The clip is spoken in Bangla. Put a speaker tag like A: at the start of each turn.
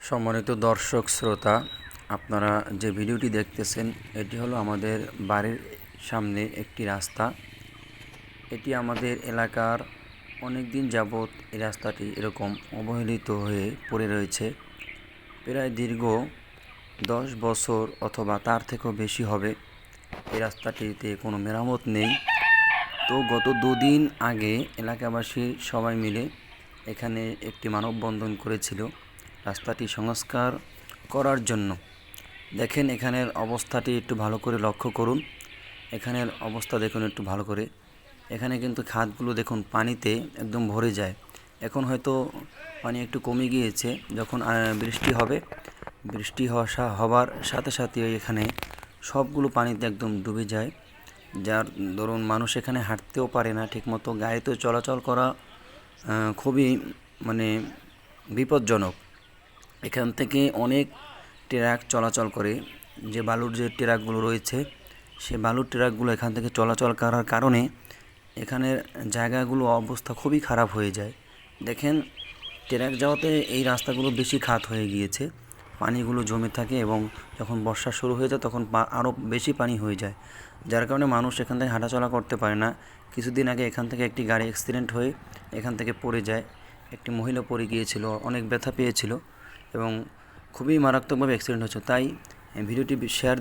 A: সম্মানিত দর্শক শ্রোতা, আপনারা যে ভিডিওটি দেখতেছেন এটি হলো আমাদের বাড়ির সামনে একটি রাস্তা। এটি আমাদের এলাকার অনেক দিন যাবৎ এই রাস্তাটি এরকম অবহেলিত হয়ে পড়ে রয়েছে। প্রায় দীর্ঘ 10 বছর অথবা তার থেকেও বেশি হবে এই রাস্তাটিতে কোনো মেরামত নেই। তো গত দুদিন আগে এলাকাবাসী সবাই মিলে এখানে একটি মানববন্ধন করেছিল রাস্তাটি সংস্কার করার জন্য। দেখেন এখানের অবস্থাটি একটু ভালো করে লক্ষ্য করুন। এখানের অবস্থা দেখুন একটু ভালো করে। এখানে কিন্তু খাদগুলো দেখুন পানিতে একদম ভরে যায়। এখন হয়তো পানি একটু কমে গিয়েছে। যখন বৃষ্টি হবে, বৃষ্টি হওয়ার সাথে সাথে এখানে সবগুলো পানিতে একদম ডুবে যায়। যার দরুন মানুষ এখানে হাঁটতেও পারে না ঠিকমতো। গাড়িতে চলাচল করা খুবই বিপজ্জনক। এখান থেকে অনেক ট্রাক চলাচল করে। যে বালুর যে ট্রাকগুলো রয়েছে, সে বালুর ট্রাকগুলো এখান থেকে চলাচল করার কারণে এখানের জায়গাগুলো অবস্থা খুবই খারাপ হয়ে যায়। দেখেন ট্রাক যাওয়াতে এই রাস্তাগুলো বেশি খাদ হয়ে গিয়েছে, পানিগুলো জমে থাকে এবং যখন বর্ষা শুরু হয়ে যায় তখন আরও বেশি পানি হয়ে যায়, যার কারণে মানুষ এখান থেকে হাঁটাচলা করতে পারে না। কিছুদিন আগে এখান থেকে একটি গাড়ি অ্যাক্সিডেন্ট হয়ে এখান থেকে পড়ে যায়। একটি মহিলা পড়ে গিয়েছিল, অনেক ব্যথা পেয়েছিল এবং খুবই মারাত্মকভাবে অ্যাক্সিডেন্ট হয়েছে। তাই ভিডিওটি শেয়ার